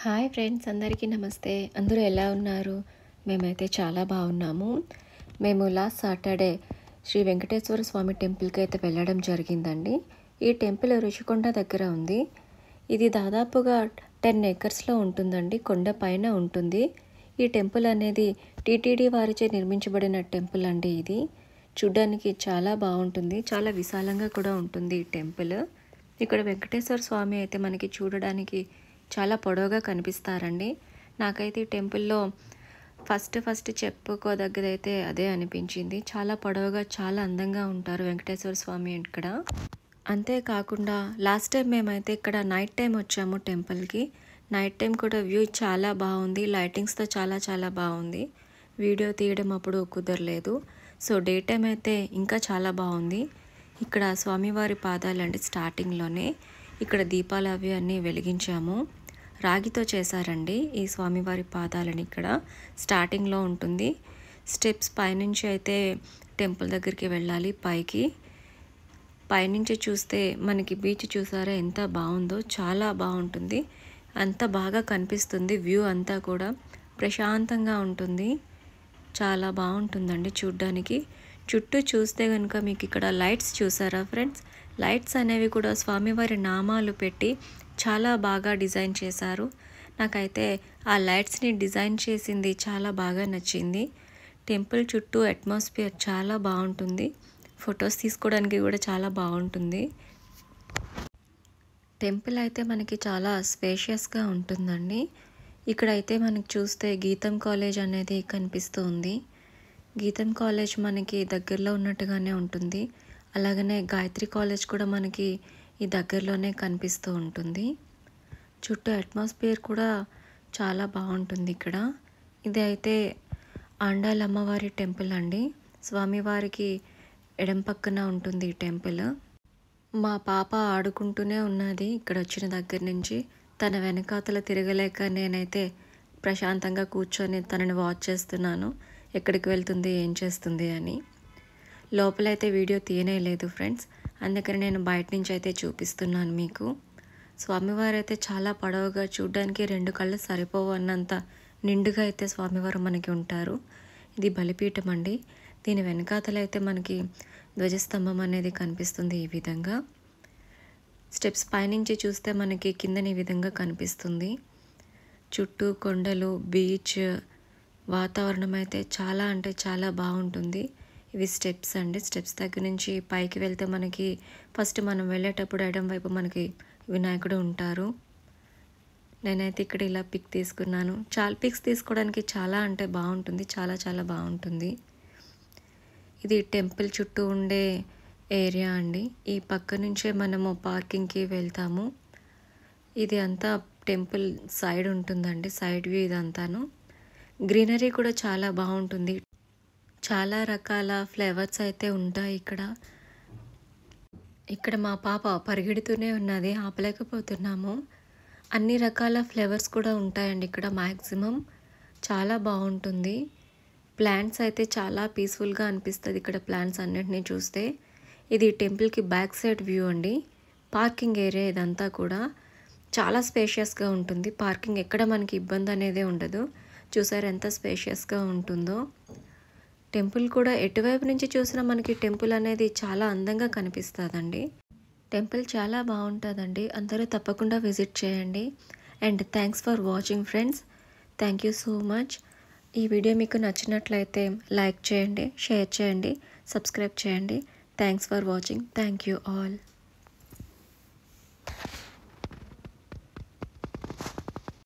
Hi friends, అందరికీ నమస్తే. అందరూ ఎలా ఉన్నారు? మేమైతే చాలా బాగున్నాము. మేము లాస్ట్ సాటర్డే శ్రీ వెంకటేశ్వర స్వామి టెంపుల్కి అయితే వెళ్ళడం జరిగిందండి. ఈ టెంపుల్ రుషికొండ దగ్గర ఉంది. ఇది దాదాపుగా 10 ఏకర్స్లో ఉంటుందండి, కొండ పైన ఉంటుంది. ఈ టెంపుల్ అనేది టీటీడీ వారిచే నిర్మించబడిన టెంపుల్ అండి. ఇది చూడ్డానికి చాలా బాగుంటుంది, చాలా విశాలంగా కూడా ఉంటుంది ఈ టెంపుల్. ఇక్కడ వెంకటేశ్వర స్వామి అయితే మనకి చూడడానికి చాలా పొడవుగా కనిపిస్తారండి. నాకైతే ఈ టెంపుల్లో ఫస్ట్ చెప్పుకోదగ్గదైతే అదే అనిపించింది. చాలా పొడవుగా, చాలా అందంగా ఉంటారు వెంకటేశ్వర స్వామి ఇక్కడ. అంతేకాకుండా లాస్ట్ టైం మేమైతే ఇక్కడ నైట్ టైం వచ్చాము టెంపుల్కి. నైట్ టైం కూడా వ్యూ చాలా బాగుంది, లైటింగ్స్తో చాలా బాగుంది. వీడియో తీయడం అప్పుడు కుదరలేదు. సో డే టైం అయితే ఇంకా చాలా బాగుంది. ఇక్కడ స్వామివారి పాదాలండి. స్టార్టింగ్లోనే ఇక్కడ దీపాలు అవి అన్నీ వెలిగించాము. రాగితో చేశారండి ఈ స్వామివారి పాదాలని. ఇక్కడ స్టార్టింగ్లో ఉంటుంది. స్టెప్స్ పైనుంచి అయితే టెంపుల్ దగ్గరికి వెళ్ళాలి. పైనుంచి చూస్తే మనకి బీచ్ చూసారా ఎంత బాగుందో, చాలా బాగుంటుంది. అంత బాగా కనిపిస్తుంది వ్యూ అంతా కూడా. ప్రశాంతంగా ఉంటుంది, చాలా బాగుంటుందండి చూడ్డానికి. చుట్టూ చూస్తే కనుక మీకు ఇక్కడ లైట్స్ చూసారా ఫ్రెండ్స్? లైట్స్ అనేవి కూడా స్వామివారి నామాలు పెట్టి చాలా బాగా డిజైన్ చేశారు. నాకైతే ఆ లైట్స్ని డిజైన్ చేసింది చాలా బాగా నచ్చింది. టెంపుల్ చుట్టూ అట్మాస్ఫియర్ చాలా బాగుంటుంది. ఫొటోస్ తీసుకోవడానికి కూడా చాలా బాగుంటుంది. టెంపుల్ అయితే మనకి చాలా స్పేషియస్గా ఉంటుందండి. ఇక్కడైతే మనకి చూస్తే గీతం కాలేజ్ అనేది కనిపిస్తూ ఉంది. గీతం కాలేజ్ మనకి దగ్గరలో ఉన్నట్టుగానే ఉంటుంది. అలాగనే గాయత్రి కాలేజ్ కూడా మనకి ఈ దగ్గరలోనే కనిపిస్తూ ఉంటుంది. చుట్టూ అట్మాస్ఫియర్ కూడా చాలా బాగుంటుంది ఇక్కడ. ఇది అయితే ఆండాల్ అమ్మవారి టెంపుల్ అండి. స్వామివారికి ఎడం పక్కన ఉంటుంది ఈ టెంపుల్. మా పాప ఆడుకుంటూనే ఉన్నది ఇక్కడ వచ్చిన దగ్గర నుంచి. తన వెనకాతల తిరగలేక నేనైతే ప్రశాంతంగా కూర్చొని తనని వాచ్ చేస్తున్నాను, ఎక్కడికి వెళ్తుంది, ఏం చేస్తుంది అని. లోపలైతే వీడియో తీయలేదు ఫ్రెండ్స్, అందుకని నేను బయట నుంచి అయితే చూపిస్తున్నాను మీకు. స్వామివారు అయితే చాలా పొడవుగా, చూడ్డానికి 2 కళ్ళు సరిపోవు అన్నంత నిండుగా అయితే స్వామివారు మనకి ఉంటారు. ఇది బలిపీఠం అండి. దీని వెనకాతలైతే మనకి ధ్వజస్తంభం అనేది కనిపిస్తుంది ఈ విధంగా. స్టెప్స్ పైనుంచి చూస్తే మనకి కిందని ఈ విధంగా కనిపిస్తుంది. చుట్టూ కొండలు, బీచ్, వాతావరణం అయితే చాలా అంటే చాలా బాగుంటుంది. ఇవి స్టెప్స్ అండి. స్టెప్స్ దగ్గర నుంచి పైకి వెళ్తే మనకి ఫస్ట్ మనం వెళ్ళేటప్పుడు ఎడం వైపు మనకి వినాయకుడు ఉంటారు. నేనైతే ఇక్కడ ఇలా పిక్ తీసుకున్నాను. చాలా పిక్స్ తీసుకోవడానికి చాలా అంటే బాగుంటుంది, చాలా బాగుంటుంది. ఇది టెంపుల్ చుట్టూ ఉండే ఏరియా అండి. ఈ పక్క నుంచే మనము పార్కింగ్కి వెళ్తాము. ఇది అంతా టెంపుల్ సైడ్ ఉంటుందండి, సైడ్ వ్యూ ఇదంతాను. గ్రీనరీ కూడా చాలా బాగుంటుంది. చాలా రకాల ఫ్లేవర్స్ అయితే ఉంటాయి ఇక్కడ. ఇక్కడ మా పాప పరిగెడుతూనే ఉన్నది, ఆపలేకపోతున్నాము. అన్ని రకాల ఫ్లేవర్స్ కూడా ఉంటాయండి ఇక్కడ మ్యాక్సిమం. చాలా బాగుంటుంది. ప్లాంట్స్ అయితే చాలా పీస్ఫుల్గా అనిపిస్తుంది ఇక్కడ ప్లాంట్స్ అన్నిటినీ చూస్తే. ఇది టెంపుల్కి బ్యాక్ సైడ్ వ్యూ అండి. పార్కింగ్ ఏరియా ఇదంతా కూడా చాలా స్పేషియస్గా ఉంటుంది. పార్కింగ్ ఎక్కడ మనకి ఇబ్బంది అనేదే ఉండదు. చూసారు ఎంత స్పేషియస్గా ఉంటుందో. టెంపుల్ కూడా ఎటువైపు నుంచి చూసినా మనకి టెంపుల్ అనేది చాలా అందంగా కనిపిస్తుందండి. టెంపుల్ చాలా బాగుంటుందండి. అందరూ తప్పకుండా విజిట్ చేయండి. And thanks for watching friends. Thank you so much. ఈ వీడియో మీకు నచ్చినట్లయితే లైక్ చేయండి, షేర్ చేయండి, సబ్స్క్రైబ్ చేయండి. Thanks for watching. Thank you all.